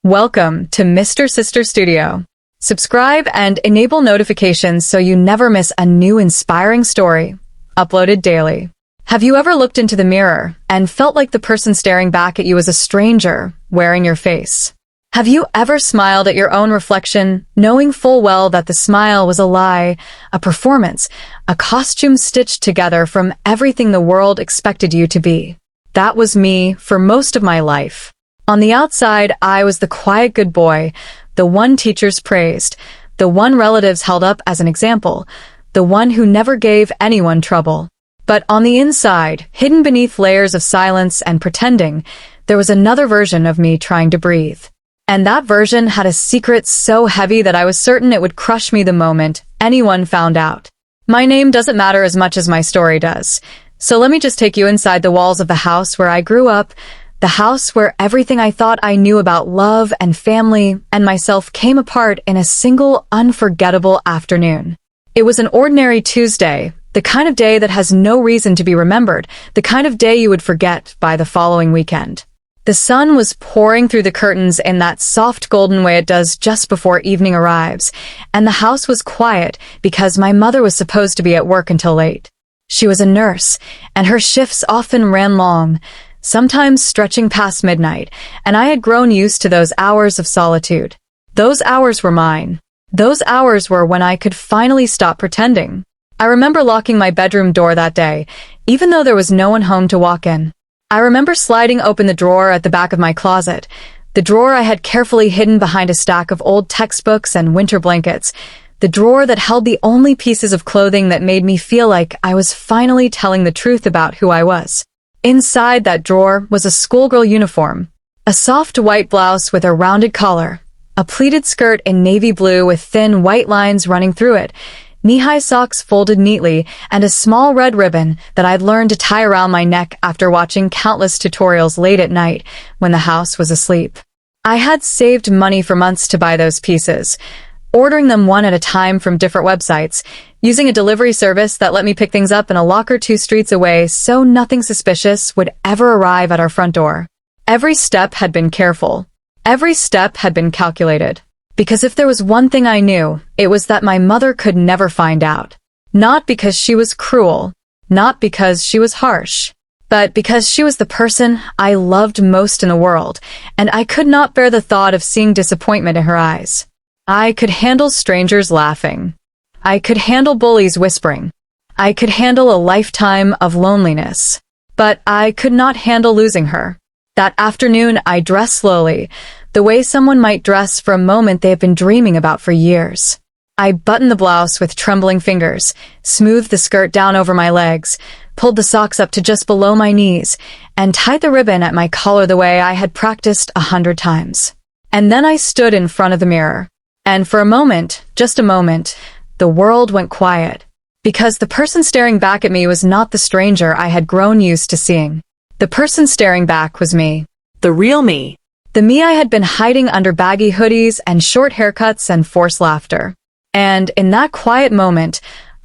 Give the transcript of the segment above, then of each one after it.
Welcome to Mr. Sister Studio. Subscribe and enable notifications so you never miss a new inspiring story, uploaded daily. Have you ever looked into the mirror and felt like the person staring back at you was a stranger wearing your face? Have you ever smiled at your own reflection, knowing full well that the smile was a lie, a performance, a costume stitched together from everything the world expected you to be? That was me for most of my life. On the outside, I was the quiet good boy, the one teachers praised, the one relatives held up as an example, the one who never gave anyone trouble. But on the inside, hidden beneath layers of silence and pretending, there was another version of me trying to breathe. And that version had a secret so heavy that I was certain it would crush me the moment anyone found out. My name doesn't matter as much as my story does. So let me just take you inside the walls of the house where I grew up, the house where everything I thought I knew about love and family and myself came apart in a single unforgettable afternoon. It was an ordinary Tuesday, the kind of day that has no reason to be remembered, the kind of day you would forget by the following weekend. The sun was pouring through the curtains in that soft golden way it does just before evening arrives, and the house was quiet because my mother was supposed to be at work until late. She was a nurse, and her shifts often ran long, sometimes stretching past midnight, and I had grown used to those hours of solitude. Those hours were mine. Those hours were when I could finally stop pretending. I remember locking my bedroom door that day, even though there was no one home to walk in. I remember sliding open the drawer at the back of my closet, the drawer I had carefully hidden behind a stack of old textbooks and winter blankets, the drawer that held the only pieces of clothing that made me feel like I was finally telling the truth about who I was. Inside that drawer was a schoolgirl uniform, a soft white blouse with a rounded collar, a pleated skirt in navy blue with thin white lines running through it, knee-high socks folded neatly, and a small red ribbon that I'd learned to tie around my neck after watching countless tutorials late at night when the house was asleep. I had saved money for months to buy those pieces, ordering them one at a time from different websites, using a delivery service that let me pick things up in a locker 2 streets away so nothing suspicious would ever arrive at our front door. Every step had been careful. Every step had been calculated. Because if there was one thing I knew, it was that my mother could never find out. Not because she was cruel, not because she was harsh, but because she was the person I loved most in the world, and I could not bear the thought of seeing disappointment in her eyes. I could handle strangers laughing. I could handle bullies whispering. I could handle a lifetime of loneliness. But I could not handle losing her. That afternoon, I dressed slowly, the way someone might dress for a moment they have been dreaming about for years. I buttoned the blouse with trembling fingers, smoothed the skirt down over my legs, pulled the socks up to just below my knees, and tied the ribbon at my collar the way I had practiced 100 times. And then I stood in front of the mirror. And for a moment, just a moment, the world went quiet. Because the person staring back at me was not the stranger I had grown used to seeing. The person staring back was me. The real me. The me I had been hiding under baggy hoodies and short haircuts and forced laughter. And in that quiet moment,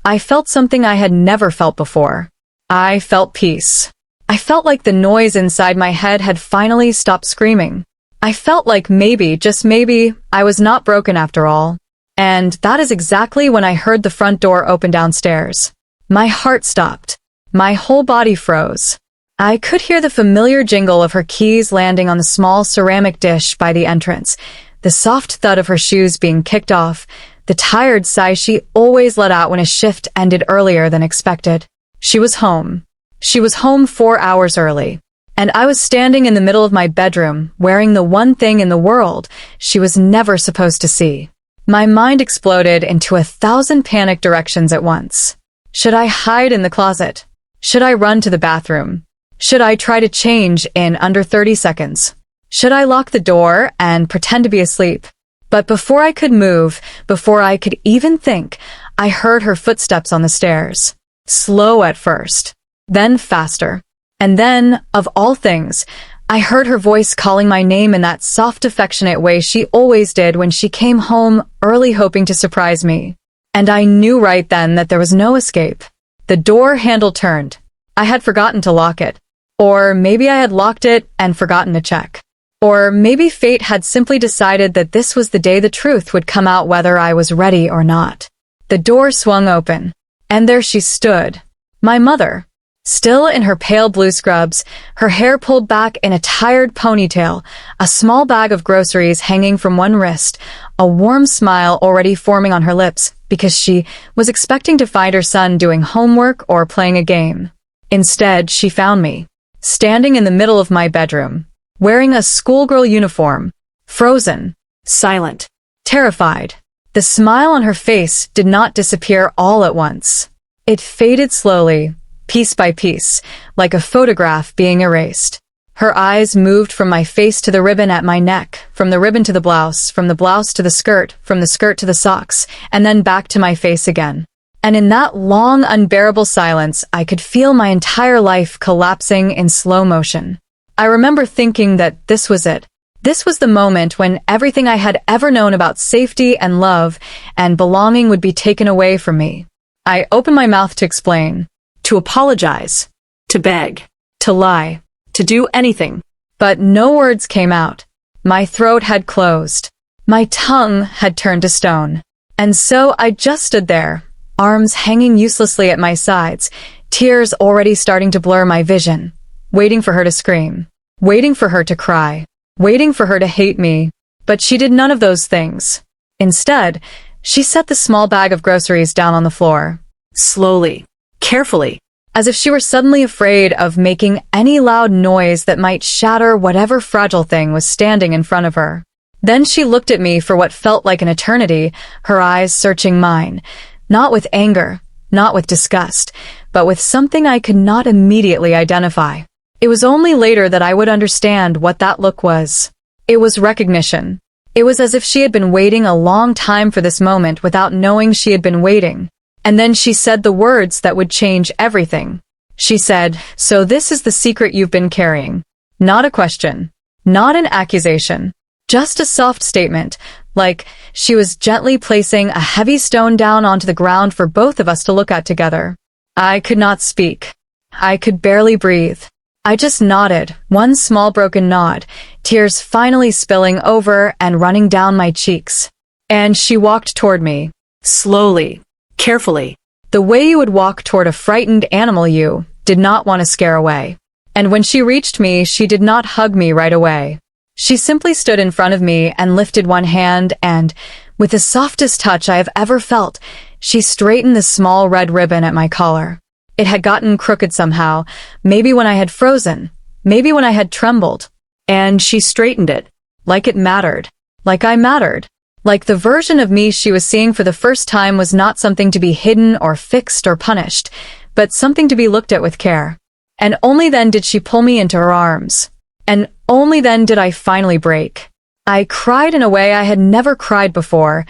I felt something I had never felt before. I felt peace. I felt like the noise inside my head had finally stopped screaming. I felt like maybe, just maybe, I was not broken after all. And that is exactly when I heard the front door open downstairs. My heart stopped. My whole body froze. I could hear the familiar jingle of her keys landing on the small ceramic dish by the entrance, the soft thud of her shoes being kicked off, the tired sigh she always let out when a shift ended earlier than expected. She was home. She was home 4 hours early. And I was standing in the middle of my bedroom, wearing the one thing in the world she was never supposed to see. My mind exploded into 1,000 panic directions at once. Should I hide in the closet? Should I run to the bathroom? Should I try to change in under 30 seconds? Should I lock the door and pretend to be asleep? But before I could move, before I could even think, I heard her footsteps on the stairs. Slow at first, then faster. And then, of all things, I heard her voice calling my name in that soft, affectionate way she always did when she came home early hoping to surprise me. And I knew right then that there was no escape. The door handle turned. I had forgotten to lock it. Or maybe I had locked it and forgotten to check. Or maybe fate had simply decided that this was the day the truth would come out whether I was ready or not. The door swung open, and there she stood, my mother. Still in her pale blue scrubs, her hair pulled back in a tired ponytail, a small bag of groceries hanging from one wrist, a warm smile already forming on her lips because she was expecting to find her son doing homework or playing a game. Instead, she found me, standing in the middle of my bedroom, wearing a schoolgirl uniform, frozen, silent, terrified. The smile on her face did not disappear all at once. It faded slowly, piece by piece, like a photograph being erased. Her eyes moved from my face to the ribbon at my neck, from the ribbon to the blouse, from the blouse to the skirt, from the skirt to the socks, and then back to my face again. And in that long, unbearable silence, I could feel my entire life collapsing in slow motion. I remember thinking that this was it. This was the moment when everything I had ever known about safety and love and belonging would be taken away from me. I opened my mouth to explain, to apologize, to beg, to lie, to do anything. But no words came out. My throat had closed. My tongue had turned to stone. And so I just stood there, arms hanging uselessly at my sides, tears already starting to blur my vision, waiting for her to scream, waiting for her to cry, waiting for her to hate me. But she did none of those things. Instead, she set the small bag of groceries down on the floor, slowly, carefully, as if she were suddenly afraid of making any loud noise that might shatter whatever fragile thing was standing in front of her. Then she looked at me for what felt like an eternity, her eyes searching mine, not with anger, not with disgust, but with something I could not immediately identify. It was only later that I would understand what that look was. It was recognition. It was as if she had been waiting a long time for this moment without knowing she had been waiting. And then she said the words that would change everything. She said, "So this is the secret you've been carrying." Not a question, not an accusation, just a soft statement, like she was gently placing a heavy stone down onto the ground for both of us to look at together. I could not speak. I could barely breathe. I just nodded, one small broken nod, tears finally spilling over and running down my cheeks. And she walked toward me, slowly, carefully, the way you would walk toward a frightened animal you did not want to scare away. And when she reached me, she did not hug me right away. She simply stood in front of me and lifted one hand and, with the softest touch I have ever felt, she straightened the small red ribbon at my collar. It had gotten crooked somehow, maybe when I had frozen, maybe when I had trembled. And she straightened it, like it mattered, like I mattered. Like the version of me she was seeing for the first time was not something to be hidden or fixed or punished, but something to be looked at with care. And only then did she pull me into her arms. And only then did I finally break. I cried in a way I had never cried before,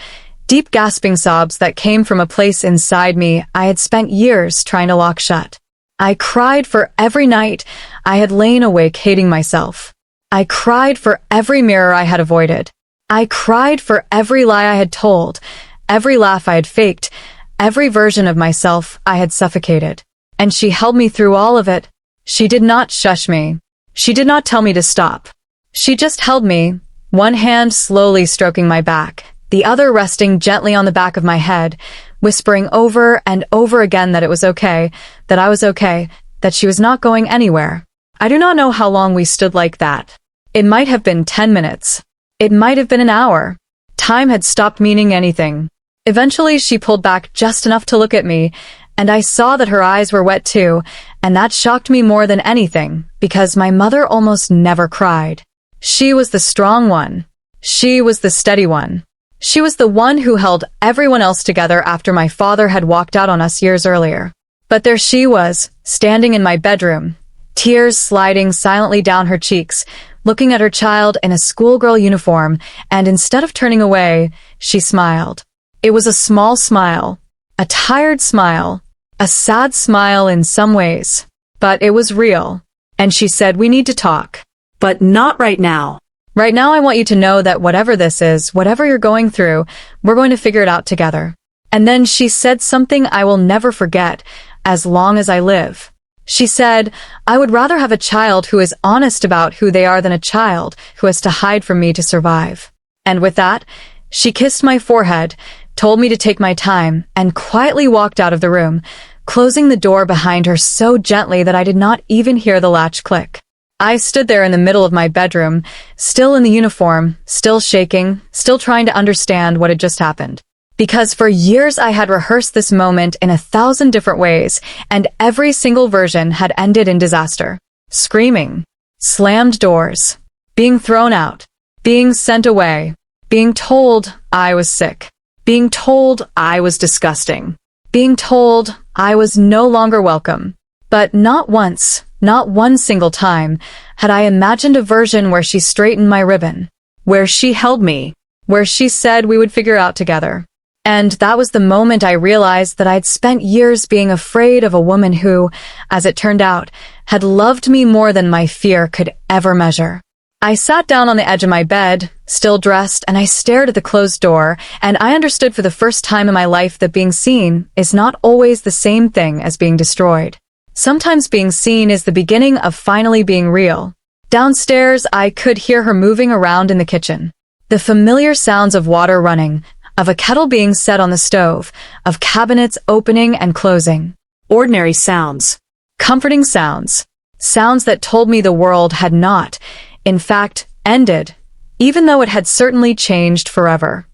deep gasping sobs that came from a place inside me I had spent years trying to lock shut. I cried for every night I had lain awake hating myself. I cried for every mirror I had avoided. I cried for every lie I had told, every laugh I had faked, every version of myself I had suffocated. And she held me through all of it. She did not shush me. She did not tell me to stop. She just held me, one hand slowly stroking my back, the other resting gently on the back of my head, whispering over and over again that it was okay, that I was okay, that she was not going anywhere. I do not know how long we stood like that. It might have been 10 minutes. It might have been an hour. Time had stopped meaning anything. Eventually, she pulled back just enough to look at me, and I saw that her eyes were wet too, and that shocked me more than anything, because my mother almost never cried. She was the strong one. She was the steady one. She was the one who held everyone else together after my father had walked out on us years earlier. But there she was, standing in my bedroom, tears sliding silently down her cheeks, looking at her child in a schoolgirl uniform, and instead of turning away, she smiled. It was a small smile, a tired smile, a sad smile in some ways, but it was real. And she said, "We need to talk, but not right now. Right now I want you to know that whatever this is, whatever you're going through, we're going to figure it out together." And then she said something I will never forget as long as I live. She said, I would rather have a child who is honest about who they are than a child who has to hide from me to survive. And with that, she kissed my forehead, told me to take my time, and quietly walked out of the room, closing the door behind her so gently that I did not even hear the latch click. I stood there in the middle of my bedroom, still in the uniform, still shaking, still trying to understand what had just happened. Because for years I had rehearsed this moment in 1,000 different ways, and every single version had ended in disaster. Screaming, slammed doors, being thrown out, being sent away, being told I was sick, being told I was disgusting, being told I was no longer welcome. But not once, not one single time, had I imagined a version where she straightened my ribbon, where she held me, where she said we would figure out together. And that was the moment I realized that I'd spent years being afraid of a woman who, as it turned out, had loved me more than my fear could ever measure. I sat down on the edge of my bed, still dressed, and I stared at the closed door, and I understood for the first time in my life that being seen is not always the same thing as being destroyed. Sometimes being seen is the beginning of finally being real. Downstairs, I could hear her moving around in the kitchen. The familiar sounds of water running, of a kettle being set on the stove, of cabinets opening and closing. Ordinary sounds. Comforting sounds. Sounds that told me the world had not, in fact, ended, even though it had certainly changed forever.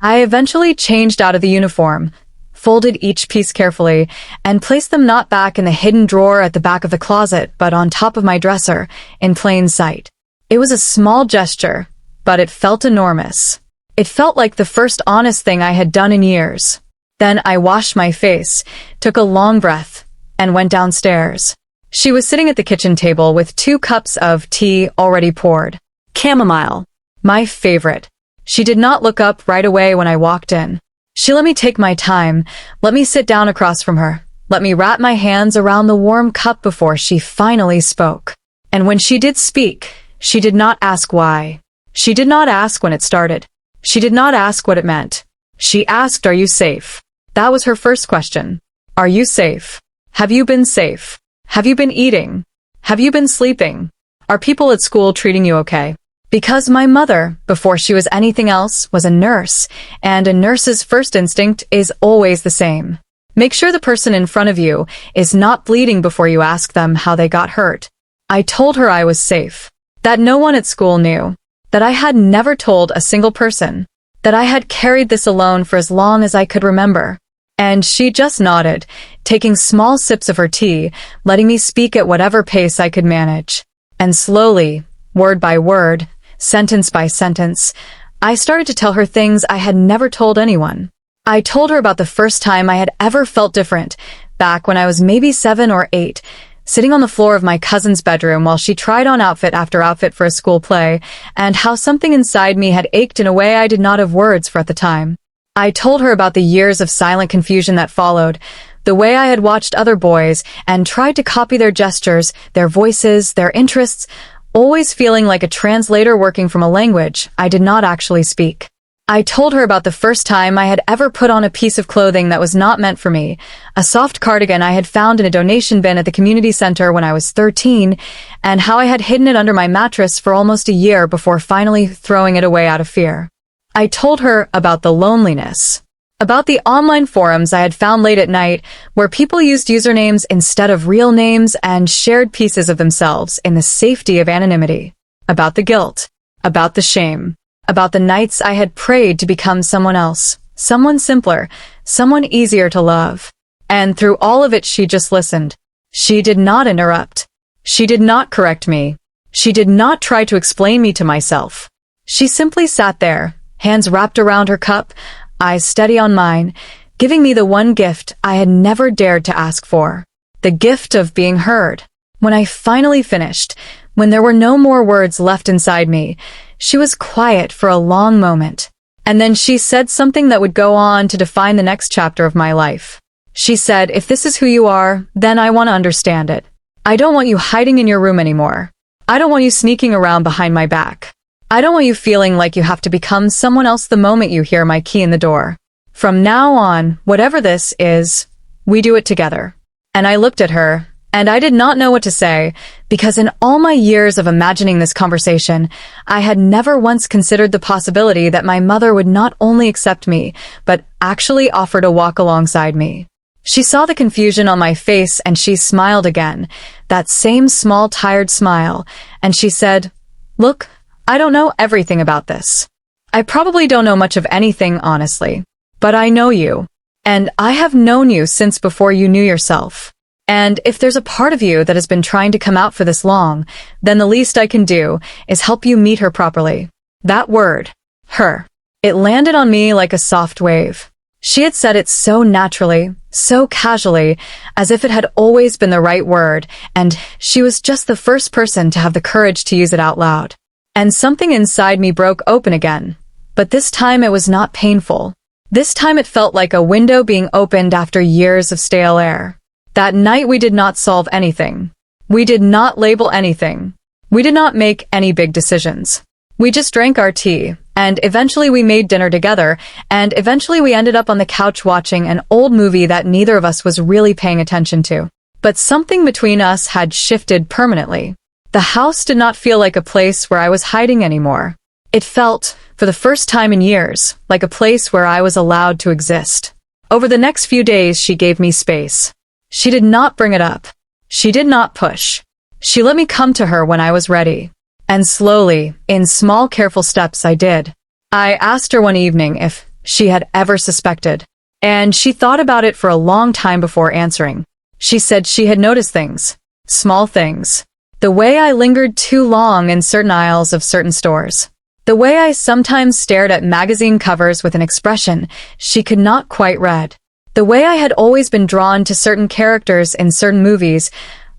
I eventually changed out of the uniform, folded each piece carefully, and placed them not back in the hidden drawer at the back of the closet, but on top of my dresser, in plain sight. It was a small gesture, but it felt enormous. It felt like the first honest thing I had done in years. Then I washed my face, took a long breath, and went downstairs. She was sitting at the kitchen table with 2 cups of tea already poured. Chamomile. My favorite. She did not look up right away when I walked in. She let me take my time, let me sit down across from her, let me wrap my hands around the warm cup before she finally spoke. And when she did speak, she did not ask why. She did not ask when it started. She did not ask what it meant. She asked, "Are you safe?" That was her first question. Are you safe? Have you been safe? Have you been eating? Have you been sleeping? Are people at school treating you okay? Because my mother, before she was anything else, was a nurse, and a nurse's first instinct is always the same. Make sure the person in front of you is not bleeding before you ask them how they got hurt. I told her I was safe, that no one at school knew, that I had never told a single person, that I had carried this alone for as long as I could remember. And she just nodded, taking small sips of her tea, letting me speak at whatever pace I could manage. And slowly, word by word, sentence by sentence, I started to tell her things I had never told anyone. I told her about the first time I had ever felt different, back when I was maybe 7 or 8, sitting on the floor of my cousin's bedroom while she tried on outfit after outfit for a school play, and how something inside me had ached in a way I did not have words for at the time. I told her about the years of silent confusion that followed, the way I had watched other boys and tried to copy their gestures, their voices, their interests, always feeling like a translator working from a language I did not actually speak. I told her about the first time I had ever put on a piece of clothing that was not meant for me, a soft cardigan I had found in a donation bin at the community center when I was 13, and how I had hidden it under my mattress for almost a year before finally throwing it away out of fear. I told her about the loneliness, about the online forums I had found late at night where people used usernames instead of real names and shared pieces of themselves in the safety of anonymity, about the guilt, about the shame, about the nights I had prayed to become someone else, someone simpler, someone easier to love. And through all of it, she just listened. She did not interrupt. She did not correct me. She did not try to explain me to myself. She simply sat there, hands wrapped around her cup, eyes steady on mine, giving me the one gift I had never dared to ask for, the gift of being heard. When I finally finished, when there were no more words left inside me, she was quiet for a long moment, and then she said something that would go on to define the next chapter of my life. She said, "If this is who you are, then I want to understand it. I don't want you hiding in your room anymore. I don't want you sneaking around behind my back. I don't want you feeling like you have to become someone else the moment you hear my key in the door. From now on, whatever this is, we do it together." And I looked at her, And I did not know what to say, because in all my years of imagining this conversation, I had never once considered the possibility that my mother would not only accept me, but actually offer to walk alongside me. She saw the confusion on my face and she smiled again, that same small tired smile, and she said, "Look, I don't know everything about this. I probably don't know much of anything, honestly. But I know you. And I have known you since before you knew yourself. And if there's a part of you that has been trying to come out for this long, then the least I can do is help you meet her properly." That word, her, it landed on me like a soft wave. She had said it so naturally, so casually, as if it had always been the right word, and she was just the first person to have the courage to use it out loud. And something inside me broke open again. But this time it was not painful. This time it felt like a window being opened after years of stale air. That night we did not solve anything. We did not label anything. We did not make any big decisions. We just drank our tea, and eventually we made dinner together, and eventually we ended up on the couch watching an old movie that neither of us was really paying attention to. But something between us had shifted permanently. The house did not feel like a place where I was hiding anymore. It felt, for the first time in years, like a place where I was allowed to exist. Over the next few days, she gave me space. She did not bring it up. She did not push. She let me come to her when I was ready. And slowly, in small careful steps, I did. I asked her one evening if she had ever suspected, and she thought about it for a long time before answering. She said she had noticed things. Small things. The way I lingered too long in certain aisles of certain stores. The way I sometimes stared at magazine covers with an expression she could not quite read. The way I had always been drawn to certain characters in certain movies,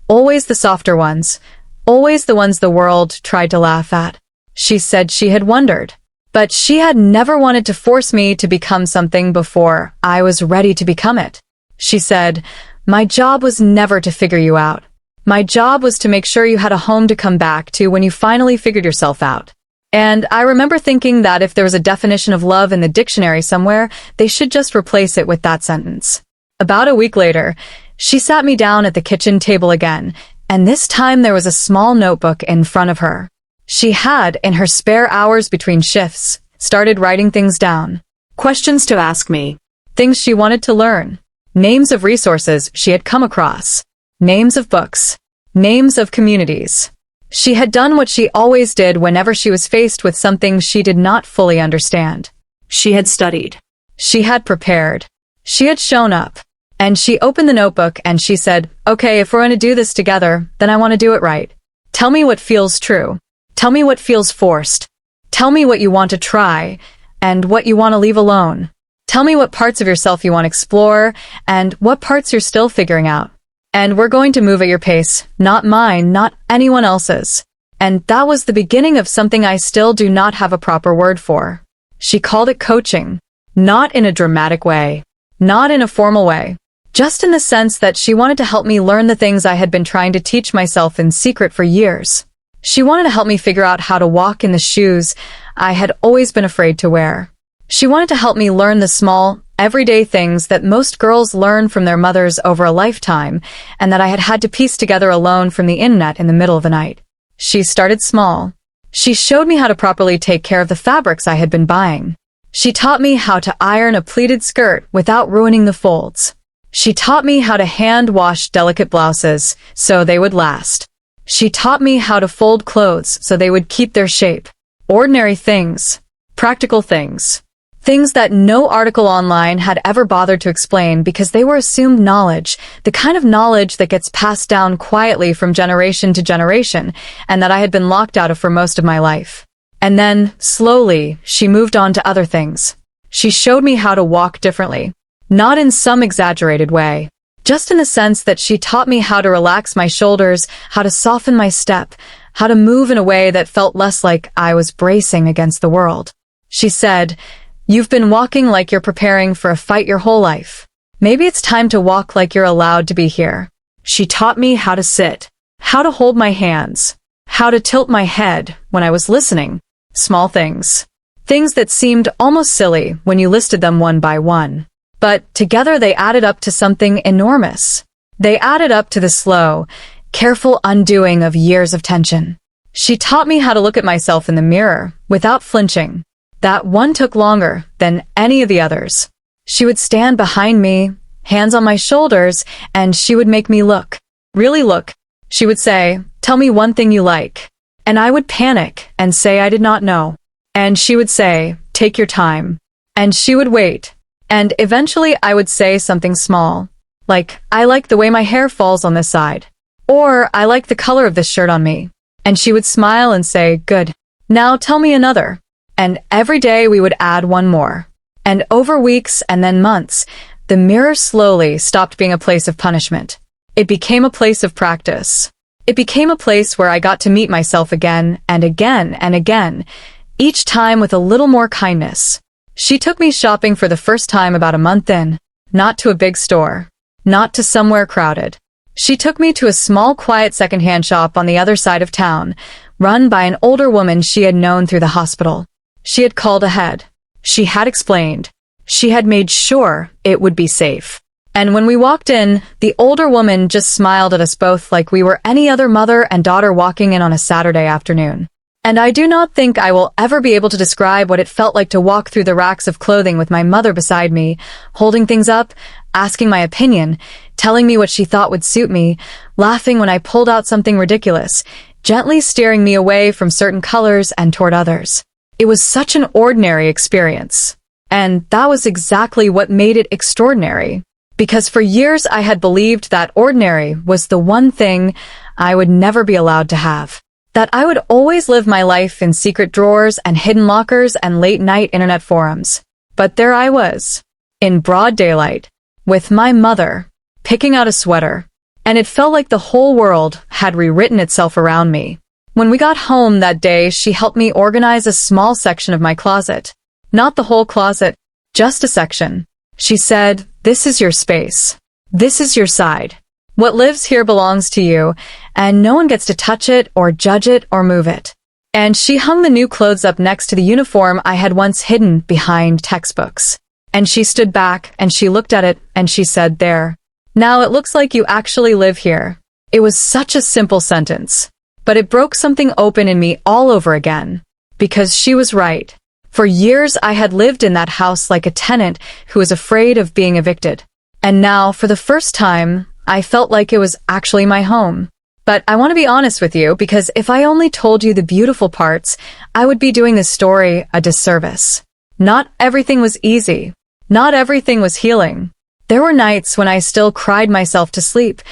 always the softer ones, always the ones the world tried to laugh at. She said she had wondered, but she had never wanted to force me to become something before I was ready to become it. She said, "My job was never to figure you out. My job was to make sure you had a home to come back to when you finally figured yourself out." And I remember thinking that if there was a definition of love in the dictionary somewhere, they should just replace it with that sentence. About a week later, she sat me down at the kitchen table again, and this time there was a small notebook in front of her. She had, in her spare hours between shifts, started writing things down. Questions to ask me. Things she wanted to learn. Names of resources she had come across. Names of books. Names of communities. She had done what she always did whenever she was faced with something she did not fully understand. She had studied. She had prepared. She had shown up. And she opened the notebook and she said, "Okay, if we're going to do this together, then I want to do it right. Tell me what feels true. Tell me what feels forced. Tell me what you want to try and what you want to leave alone. Tell me what parts of yourself you want to explore and what parts you're still figuring out. And we're going to move at your pace, not mine, not anyone else's." And that was the beginning of something I still do not have a proper word for. She called it coaching. Not in a dramatic way. Not in a formal way. Just in the sense that she wanted to help me learn the things I had been trying to teach myself in secret for years. She wanted to help me figure out how to walk in the shoes I had always been afraid to wear. She wanted to help me learn the small, everyday things that most girls learn from their mothers over a lifetime, and that I had had to piece together alone from the internet in the middle of the night. She started small. She showed me how to properly take care of the fabrics I had been buying. She taught me how to iron a pleated skirt without ruining the folds. She taught me how to hand-wash delicate blouses so they would last. She taught me how to fold clothes so they would keep their shape. Ordinary things. Practical things. Things that no article online had ever bothered to explain because they were assumed knowledge, the kind of knowledge that gets passed down quietly from generation to generation, and that I had been locked out of for most of my life. And then, slowly, she moved on to other things. She showed me how to walk differently. Not in some exaggerated way. Just in the sense that she taught me how to relax my shoulders, how to soften my step, how to move in a way that felt less like I was bracing against the world. She said, "You've been walking like you're preparing for a fight your whole life. Maybe it's time to walk like you're allowed to be here." She taught me how to sit, how to hold my hands, how to tilt my head when I was listening. Small things. Things that seemed almost silly when you listed them one by one. But together they added up to something enormous. They added up to the slow, careful undoing of years of tension. She taught me how to look at myself in the mirror without flinching. That one took longer than any of the others. She would stand behind me, hands on my shoulders, and she would make me look. Really look. She would say, "Tell me one thing you like." And I would panic and say I did not know. And she would say, "Take your time." And she would wait. And eventually I would say something small, like, "I like the way my hair falls on this side." Or, "I like the color of this shirt on me." And she would smile and say, "Good. Now tell me another." And every day we would add one more. And over weeks and then months, the mirror slowly stopped being a place of punishment. It became a place of practice. It became a place where I got to meet myself again and again and again, each time with a little more kindness. She took me shopping for the first time about a month in, not to a big store, not to somewhere crowded. She took me to a small, quiet secondhand shop on the other side of town, run by an older woman she had known through the hospital. She had called ahead. She had explained. She had made sure it would be safe. And when we walked in, the older woman just smiled at us both like we were any other mother and daughter walking in on a Saturday afternoon. And I do not think I will ever be able to describe what it felt like to walk through the racks of clothing with my mother beside me, holding things up, asking my opinion, telling me what she thought would suit me, laughing when I pulled out something ridiculous, gently steering me away from certain colors and toward others. It was such an ordinary experience. And that was exactly what made it extraordinary. Because for years I had believed that ordinary was the one thing I would never be allowed to have. That I would always live my life in secret drawers and hidden lockers and late-night internet forums. But there I was, in broad daylight, with my mother, picking out a sweater. And it felt like the whole world had rewritten itself around me. When we got home that day, she helped me organize a small section of my closet. Not the whole closet, just a section. She said, "This is your space. This is your side. What lives here belongs to you, and no one gets to touch it or judge it or move it." And she hung the new clothes up next to the uniform I had once hidden behind textbooks. And she stood back and she looked at it and she said, "There. Now it looks like you actually live here." It was such a simple sentence, but it broke something open in me all over again. Because she was right. For years I had lived in that house like a tenant who was afraid of being evicted. And now, for the first time, I felt like it was actually my home. But I want to be honest with you, because if I only told you the beautiful parts, I would be doing this story a disservice. Not everything was easy. Not everything was healing. There were nights when I still cried myself to sleep,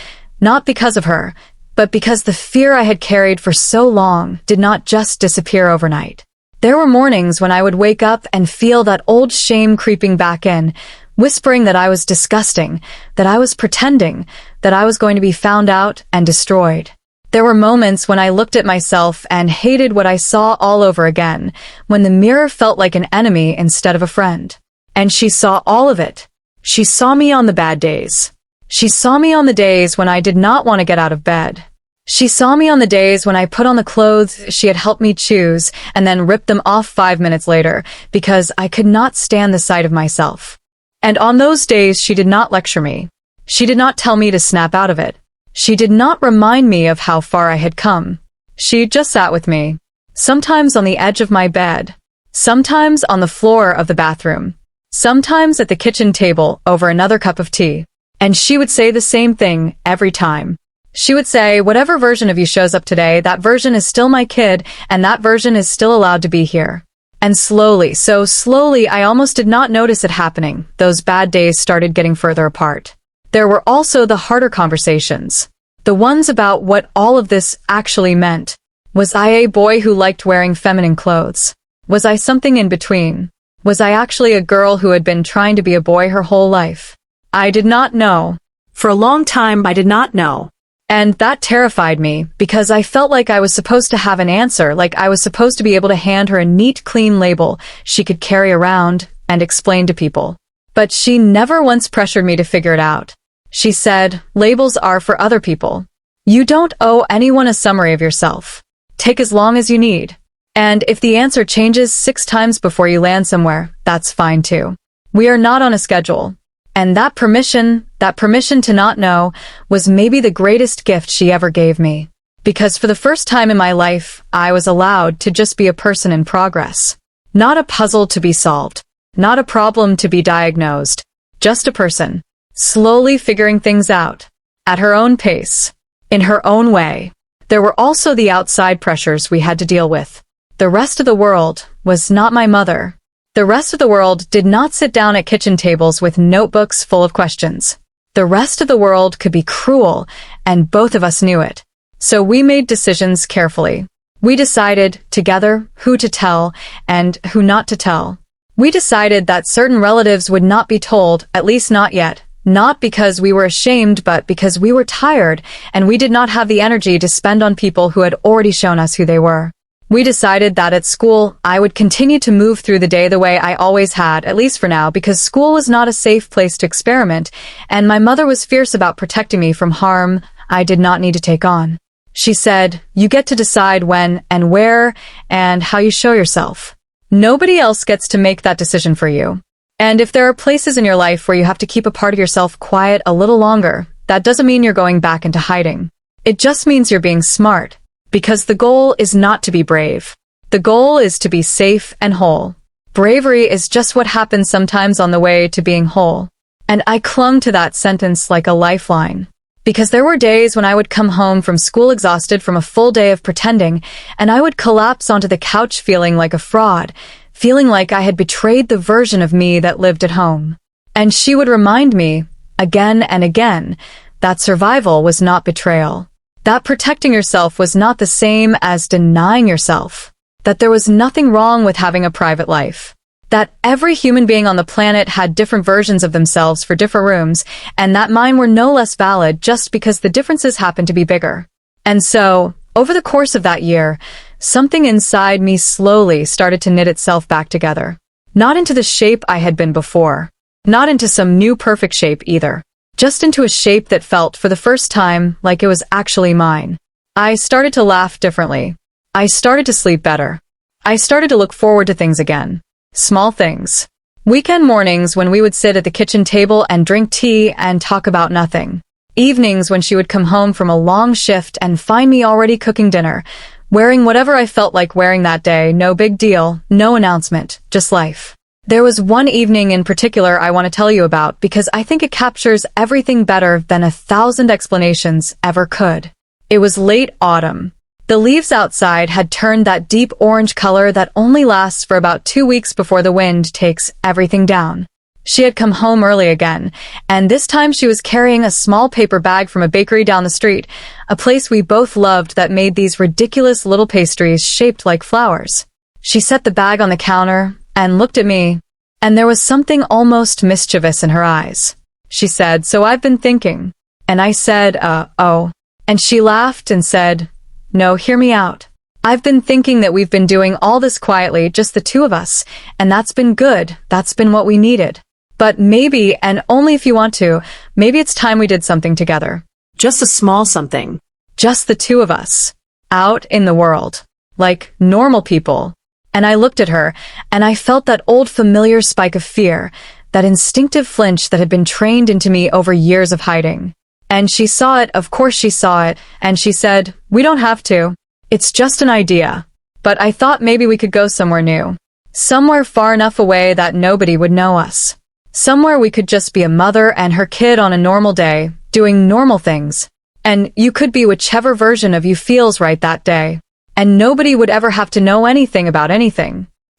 not because of her, but because the fear I had carried for so long did not just disappear overnight. There were mornings when I would wake up and feel that old shame creeping back in, whispering that I was disgusting, that I was pretending, that I was going to be found out and destroyed. There were moments when I looked at myself and hated what I saw all over again, when the mirror felt like an enemy instead of a friend. And she saw all of it. She saw me on the bad days. She saw me on the days when I did not want to get out of bed. She saw me on the days when I put on the clothes she had helped me choose and then ripped them off 5 minutes later because I could not stand the sight of myself. And on those days she did not lecture me. She did not tell me to snap out of it. She did not remind me of how far I had come. She just sat with me, sometimes on the edge of my bed, sometimes on the floor of the bathroom, sometimes at the kitchen table over another cup of tea. And she would say the same thing every time. She would say, "Whatever version of you shows up today, that version is still my kid, and that version is still allowed to be here." And slowly, so slowly, I almost did not notice it happening. Those bad days started getting further apart. There were also the harder conversations. The ones about what all of this actually meant. Was I a boy who liked wearing feminine clothes? Was I something in between? Was I actually a girl who had been trying to be a boy her whole life? I did not know. For a long time, I did not know. And that terrified me, because I felt like I was supposed to have an answer, like I was supposed to be able to hand her a neat, clean label she could carry around and explain to people. But she never once pressured me to figure it out. She said, "Labels are for other people. You don't owe anyone a summary of yourself. Take as long as you need. And if the answer changes 6 times before you land somewhere, that's fine too. We are not on a schedule." And that permission, that permission to not know, was maybe the greatest gift she ever gave me. Because for the first time in my life, I was allowed to just be a person in progress. Not a puzzle to be solved. Not a problem to be diagnosed. Just a person, slowly figuring things out. At her own pace. In her own way. There were also the outside pressures we had to deal with. The rest of the world was not my mother. The rest of the world did not sit down at kitchen tables with notebooks full of questions. The rest of the world could be cruel, and both of us knew it. So we made decisions carefully. We decided, together, who to tell and who not to tell. We decided that certain relatives would not be told, at least not yet. Not because we were ashamed, but because we were tired, and we did not have the energy to spend on people who had already shown us who they were. We decided that at school, I would continue to move through the day the way I always had, at least for now, because school was not a safe place to experiment, and my mother was fierce about protecting me from harm I did not need to take on. She said, "You get to decide when and where and how you show yourself. Nobody else gets to make that decision for you. And if there are places in your life where you have to keep a part of yourself quiet a little longer, that doesn't mean you're going back into hiding. It just means you're being smart. Because the goal is not to be brave. The goal is to be safe and whole. Bravery is just what happens sometimes on the way to being whole." And I clung to that sentence like a lifeline. Because there were days when I would come home from school exhausted from a full day of pretending, and I would collapse onto the couch feeling like a fraud, feeling like I had betrayed the version of me that lived at home. And she would remind me, again and again, that survival was not betrayal. That protecting yourself was not the same as denying yourself. That there was nothing wrong with having a private life. That every human being on the planet had different versions of themselves for different rooms, and that mine were no less valid just because the differences happened to be bigger. And so, over the course of that year, something inside me slowly started to knit itself back together. Not into the shape I had been before. Not into some new perfect shape either. Just into a shape that felt, for the first time, like it was actually mine. I started to laugh differently. I started to sleep better. I started to look forward to things again. Small things. Weekend mornings when we would sit at the kitchen table and drink tea and talk about nothing. Evenings when she would come home from a long shift and find me already cooking dinner, wearing whatever I felt like wearing that day, no big deal, no announcement, just life. There was one evening in particular I want to tell you about because I think it captures everything better than 1,000 explanations ever could. It was late autumn. The leaves outside had turned that deep orange color that only lasts for about 2 weeks before the wind takes everything down. She had come home early again, and this time she was carrying a small paper bag from a bakery down the street, a place we both loved that made these ridiculous little pastries shaped like flowers. She set the bag on the counter and looked at me, and there was something almost mischievous in her eyes. She said, "So I've been thinking." And I said, oh. And she laughed and said, "No, hear me out. I've been thinking that we've been doing all this quietly, just the two of us, and that's been good. That's been what we needed. But maybe, and only if you want to, maybe it's time we did something together. Just a small something. Just the two of us. Out in the world. Like normal people." And I looked at her, and I felt that old familiar spike of fear, that instinctive flinch that had been trained into me over years of hiding. And she saw it, of course she saw it, and she said, "We don't have to. It's just an idea. But I thought maybe we could go somewhere new. Somewhere far enough away that nobody would know us. Somewhere we could just be a mother and her kid on a normal day, doing normal things. And you could be whichever version of you feels right that day. And nobody would ever have to know anything about anything."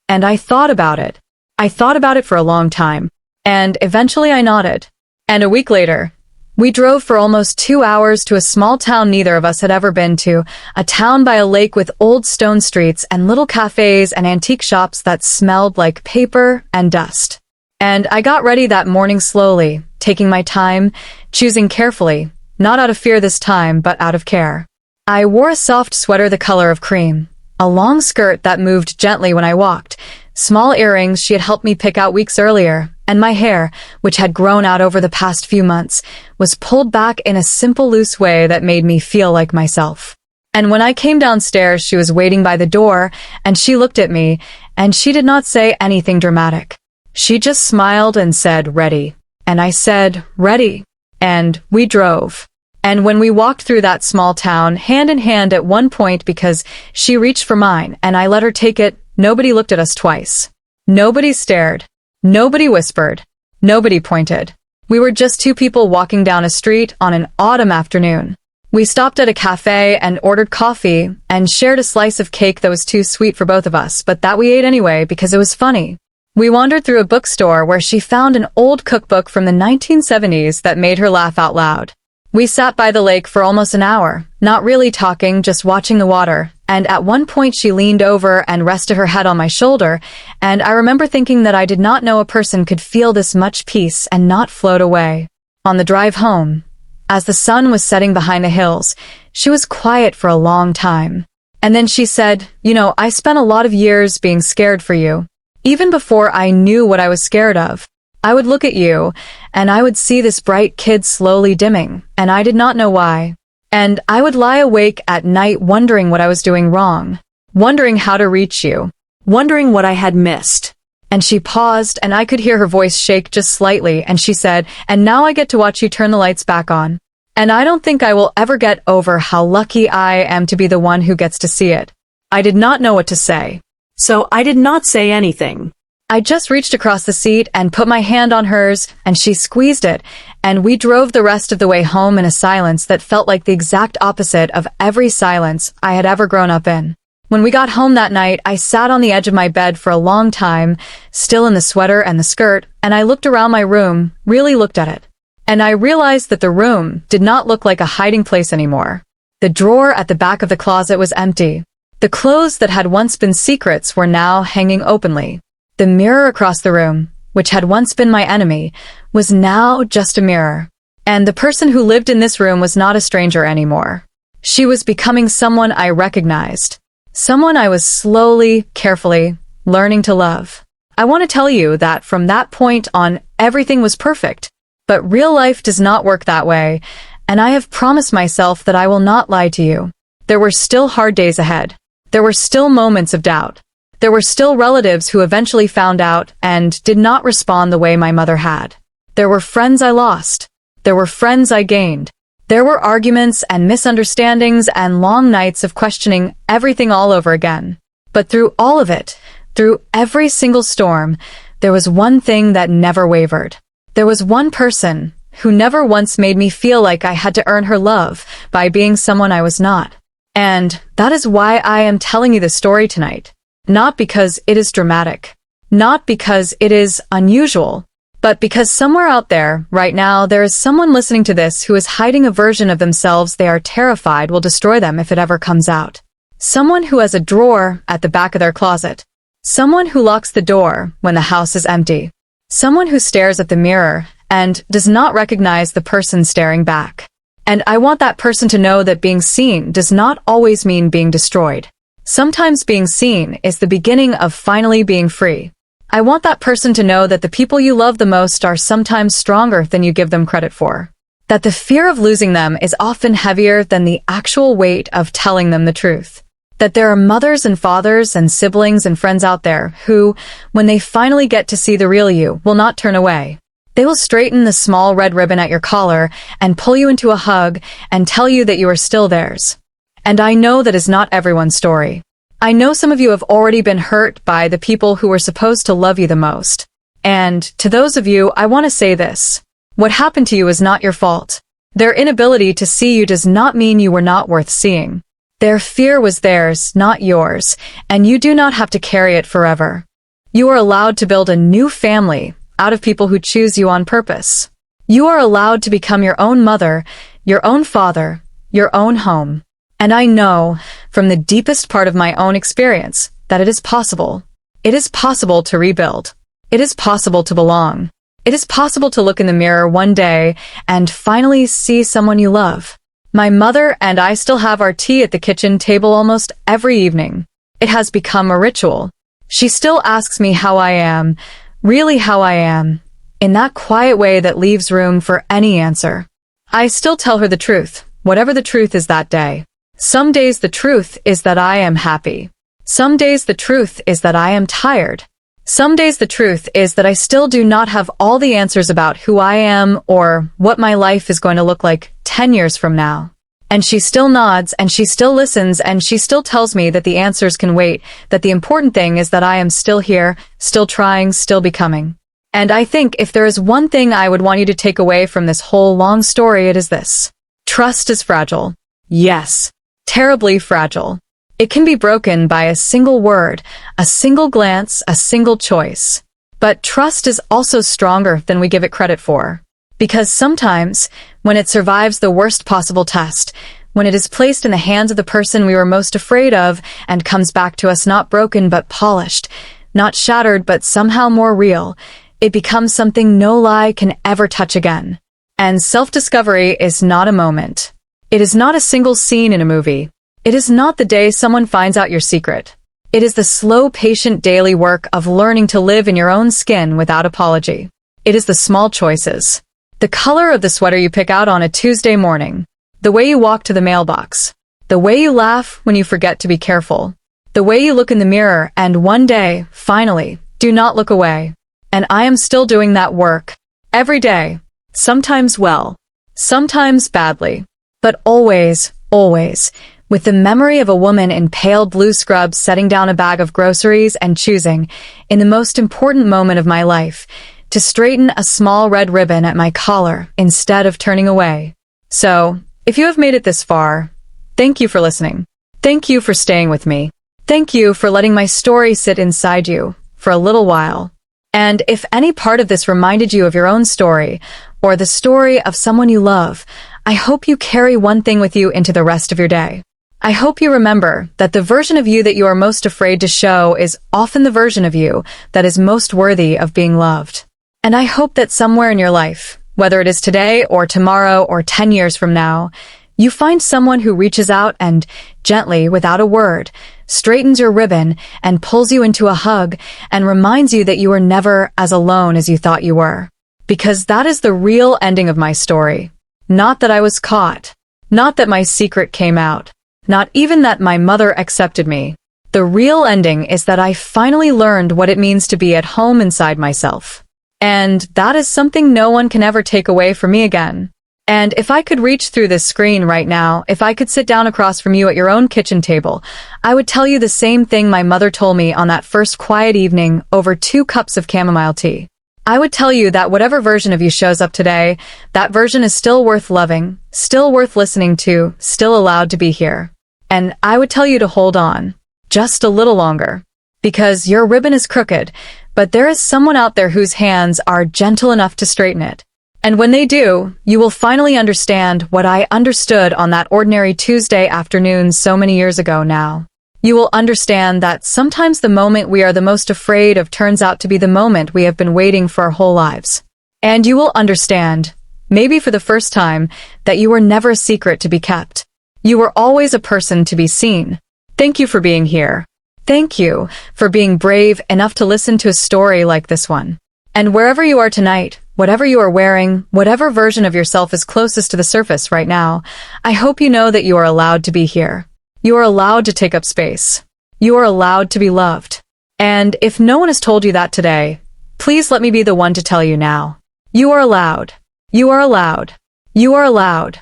And I thought about it. I thought about it for a long time. And eventually I nodded. And a week later, we drove for almost 2 hours to a small town neither of us had ever been to, a town by a lake with old stone streets and little cafes and antique shops that smelled like paper and dust. And I got ready that morning slowly, taking my time, choosing carefully, not out of fear this time, but out of care. I wore a soft sweater the color of cream, a long skirt that moved gently when I walked, small earrings she had helped me pick out weeks earlier, and my hair, which had grown out over the past few months, was pulled back in a simple loose way that made me feel like myself. And when I came downstairs, she was waiting by the door, and she looked at me, and she did not say anything dramatic. She just smiled and said, "Ready." And I said, "Ready." And we drove. And when we walked through that small town, hand in hand at one point because she reached for mine and I let her take it, nobody looked at us twice. Nobody stared. Nobody whispered. Nobody pointed. We were just two people walking down a street on an autumn afternoon. We stopped at a cafe and ordered coffee and shared a slice of cake that was too sweet for both of us, but that we ate anyway because it was funny. We wandered through a bookstore where she found an old cookbook from the 1970s that made her laugh out loud. We sat by the lake for almost an hour, not really talking, just watching the water, and at one point she leaned over and rested her head on my shoulder, and I remember thinking that I did not know a person could feel this much peace and not float away. On the drive home, as the sun was setting behind the hills, she was quiet for a long time. And then she said, I spent a lot of years being scared for you. Even before I knew what I was scared of, I would look at you, and I would see this bright kid slowly dimming, and I did not know why. And I would lie awake at night wondering what I was doing wrong, wondering how to reach you, wondering what I had missed. And she paused, and I could hear her voice shake just slightly, and she said, and now I get to watch you turn the lights back on. And I don't think I will ever get over how lucky I am to be the one who gets to see it. I did not know what to say. So I did not say anything. I just reached across the seat and put my hand on hers, and she squeezed it, and we drove the rest of the way home in a silence that felt like the exact opposite of every silence I had ever grown up in. When we got home that night, I sat on the edge of my bed for a long time, still in the sweater and the skirt, and I looked around my room, really looked at it. And I realized that the room did not look like a hiding place anymore. The drawer at the back of the closet was empty. The clothes that had once been secrets were now hanging openly. The mirror across the room, which had once been my enemy, was now just a mirror. And the person who lived in this room was not a stranger anymore. She was becoming someone I recognized. Someone I was slowly, carefully, learning to love. I want to tell you that from that point on, everything was perfect. But real life does not work that way, and I have promised myself that I will not lie to you. There were still hard days ahead. There were still moments of doubt. There were still relatives who eventually found out and did not respond the way my mother had. There were friends I lost. There were friends I gained. There were arguments and misunderstandings and long nights of questioning everything all over again. But through all of it, through every single storm, there was one thing that never wavered. There was one person who never once made me feel like I had to earn her love by being someone I was not. And that is why I am telling you this story tonight. Not because it is dramatic, not because it is unusual, but because somewhere out there, right now, there is someone listening to this who is hiding a version of themselves they are terrified will destroy them if it ever comes out. Someone who has a drawer at the back of their closet. Someone who locks the door when the house is empty. Someone who stares at the mirror and does not recognize the person staring back. And I want that person to know that being seen does not always mean being destroyed. Sometimes being seen is the beginning of finally being free. I want that person to know that the people you love the most are sometimes stronger than you give them credit for. That the fear of losing them is often heavier than the actual weight of telling them the truth. That there are mothers and fathers and siblings and friends out there who, when they finally get to see the real you, will not turn away. They will straighten the small red ribbon at your collar and pull you into a hug and tell you that you are still theirs. And I know that is not everyone's story. I know some of you have already been hurt by the people who were supposed to love you the most. And to those of you, I want to say this. What happened to you is not your fault. Their inability to see you does not mean you were not worth seeing. Their fear was theirs, not yours, and you do not have to carry it forever. You are allowed to build a new family out of people who choose you on purpose. You are allowed to become your own mother, your own father, your own home. And I know, from the deepest part of my own experience, that it is possible. It is possible to rebuild. It is possible to belong. It is possible to look in the mirror one day and finally see someone you love. My mother and I still have our tea at the kitchen table almost every evening. It has become a ritual. She still asks me how I am, really how I am, in that quiet way that leaves room for any answer. I still tell her the truth, whatever the truth is that day. Some days the truth is that I am happy. Some days the truth is that I am tired. Some days the truth is that I still do not have all the answers about who I am or what my life is going to look like 10 years from now. And she still nods, and she still listens, and she still tells me that the answers can wait, that the important thing is that I am still here, still trying, still becoming. And I think if there is one thing I would want you to take away from this whole long story, it is this. Trust is fragile. Yes, terribly fragile. It can be broken by a single word, a single glance, a single choice. But trust is also stronger than we give it credit for. Because sometimes, when it survives the worst possible test, when it is placed in the hands of the person we were most afraid of and comes back to us not broken but polished, not shattered but somehow more real, it becomes something no lie can ever touch again. And self-discovery is not a moment. It is not a single scene in a movie. It is not the day someone finds out your secret. It is the slow, patient daily work of learning to live in your own skin without apology. It is the small choices. The color of the sweater you pick out on a Tuesday morning. The way you walk to the mailbox. The way you laugh when you forget to be careful. The way you look in the mirror and one day, finally, do not look away. And I am still doing that work. Every day. Sometimes well. Sometimes badly. But always, always, with the memory of a woman in pale blue scrubs setting down a bag of groceries and choosing, in the most important moment of my life, to straighten a small red ribbon at my collar instead of turning away. So, if you have made it this far, thank you for listening. Thank you for staying with me. Thank you for letting my story sit inside you for a little while. And if any part of this reminded you of your own story, or the story of someone you love, I hope you carry one thing with you into the rest of your day. I hope you remember that the version of you that you are most afraid to show is often the version of you that is most worthy of being loved. And I hope that somewhere in your life, whether it is today or tomorrow or 10 years from now, you find someone who reaches out and, gently, without a word, straightens your ribbon and pulls you into a hug and reminds you that you are never as alone as you thought you were. Because that is the real ending of my story. Not that I was caught. Not that my secret came out. Not even that my mother accepted me. The real ending is that I finally learned what it means to be at home inside myself. And that is something no one can ever take away from me again. And if I could reach through this screen right now, if I could sit down across from you at your own kitchen table, I would tell you the same thing my mother told me on that first quiet evening over 2 cups of chamomile tea. I would tell you that whatever version of you shows up today, that version is still worth loving, still worth listening to, still allowed to be here. And I would tell you to hold on, just a little longer. Because your ribbon is crooked, but there is someone out there whose hands are gentle enough to straighten it. And when they do, you will finally understand what I understood on that ordinary Tuesday afternoon so many years ago now. You will understand that sometimes the moment we are the most afraid of turns out to be the moment we have been waiting for our whole lives. And you will understand, maybe for the first time, that you were never a secret to be kept. You were always a person to be seen. Thank you for being here. Thank you for being brave enough to listen to a story like this one. And wherever you are tonight, whatever you are wearing, whatever version of yourself is closest to the surface right now, I hope you know that you are allowed to be here. You are allowed to take up space. You are allowed to be loved. And if no one has told you that today, please let me be the one to tell you now. You are allowed. You are allowed. You are allowed.